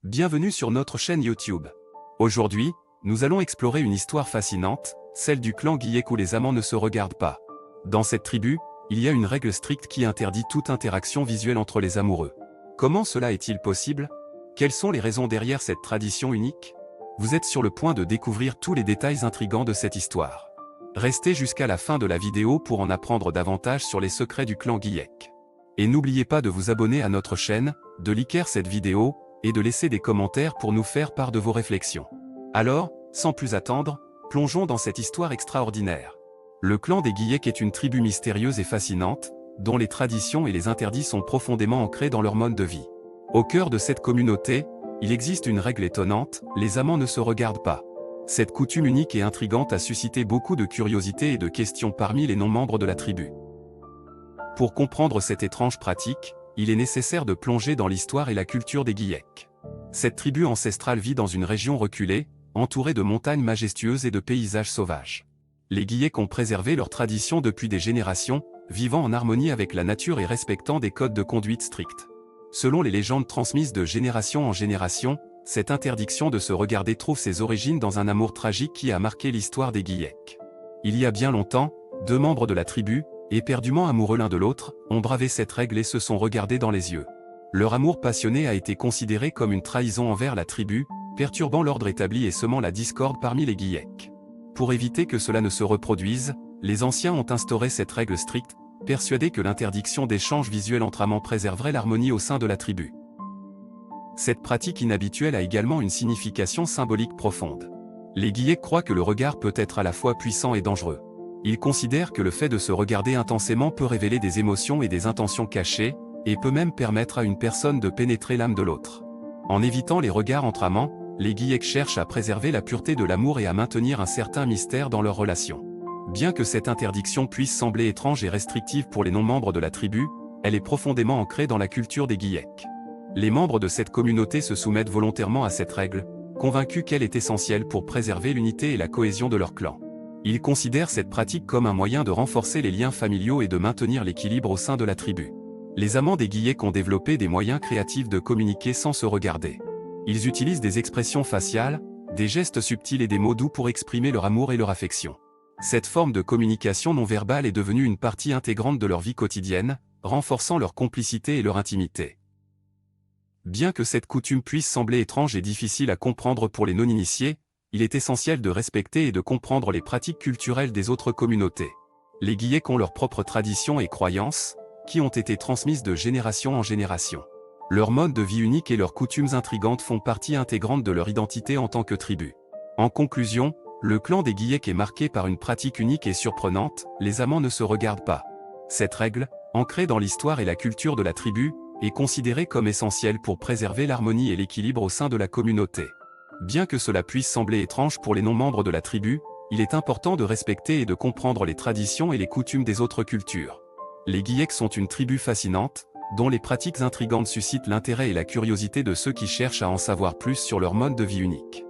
Bienvenue sur notre chaîne YouTube. Aujourd'hui, nous allons explorer une histoire fascinante, celle du clan Guillek où les amants ne se regardent pas. Dans cette tribu, il y a une règle stricte qui interdit toute interaction visuelle entre les amoureux. Comment cela est-il possible? Quelles sont les raisons derrière cette tradition unique? Vous êtes sur le point de découvrir tous les détails intrigants de cette histoire. Restez jusqu'à la fin de la vidéo pour en apprendre davantage sur les secrets du clan Guillek. Et n'oubliez pas de vous abonner à notre chaîne, de liker cette vidéo, et de laisser des commentaires pour nous faire part de vos réflexions. Alors, sans plus attendre, plongeons dans cette histoire extraordinaire. Le clan des Guillek est une tribu mystérieuse et fascinante, dont les traditions et les interdits sont profondément ancrés dans leur mode de vie. Au cœur de cette communauté, il existe une règle étonnante, les amants ne se regardent pas. Cette coutume unique et intrigante a suscité beaucoup de curiosité et de questions parmi les non-membres de la tribu. Pour comprendre cette étrange pratique, il est nécessaire de plonger dans l'histoire et la culture des Guillek. Cette tribu ancestrale vit dans une région reculée, entourée de montagnes majestueuses et de paysages sauvages. Les Guillek ont préservé leurs traditions depuis des générations, vivant en harmonie avec la nature et respectant des codes de conduite stricts. Selon les légendes transmises de génération en génération, cette interdiction de se regarder trouve ses origines dans un amour tragique qui a marqué l'histoire des Guillek. Il y a bien longtemps, deux membres de la tribu, éperdument amoureux l'un de l'autre, ont bravé cette règle et se sont regardés dans les yeux. Leur amour passionné a été considéré comme une trahison envers la tribu, perturbant l'ordre établi et semant la discorde parmi les Guillek. Pour éviter que cela ne se reproduise, les anciens ont instauré cette règle stricte, persuadés que l'interdiction d'échanges visuels entre amants préserverait l'harmonie au sein de la tribu. Cette pratique inhabituelle a également une signification symbolique profonde. Les Guillek croient que le regard peut être à la fois puissant et dangereux. Ils considèrent que le fait de se regarder intensément peut révéler des émotions et des intentions cachées, et peut même permettre à une personne de pénétrer l'âme de l'autre. En évitant les regards entre amants, les Guillek cherchent à préserver la pureté de l'amour et à maintenir un certain mystère dans leur relation. Bien que cette interdiction puisse sembler étrange et restrictive pour les non-membres de la tribu, elle est profondément ancrée dans la culture des Guillek. Les membres de cette communauté se soumettent volontairement à cette règle, convaincus qu'elle est essentielle pour préserver l'unité et la cohésion de leur clan. Ils considèrent cette pratique comme un moyen de renforcer les liens familiaux et de maintenir l'équilibre au sein de la tribu. Les amants des Guillek ont développé des moyens créatifs de communiquer sans se regarder. Ils utilisent des expressions faciales, des gestes subtils et des mots doux pour exprimer leur amour et leur affection. Cette forme de communication non verbale est devenue une partie intégrante de leur vie quotidienne, renforçant leur complicité et leur intimité. Bien que cette coutume puisse sembler étrange et difficile à comprendre pour les non-initiés, il est essentiel de respecter et de comprendre les pratiques culturelles des autres communautés. Les Guillek ont leurs propres traditions et croyances, qui ont été transmises de génération en génération. Leur mode de vie unique et leurs coutumes intrigantes font partie intégrante de leur identité en tant que tribu. En conclusion, le clan des Guillek est marqué par une pratique unique et surprenante, les amants ne se regardent pas. Cette règle, ancrée dans l'histoire et la culture de la tribu, est considérée comme essentielle pour préserver l'harmonie et l'équilibre au sein de la communauté. Bien que cela puisse sembler étrange pour les non-membres de la tribu, il est important de respecter et de comprendre les traditions et les coutumes des autres cultures. Les Guillek sont une tribu fascinante, dont les pratiques intrigantes suscitent l'intérêt et la curiosité de ceux qui cherchent à en savoir plus sur leur mode de vie unique.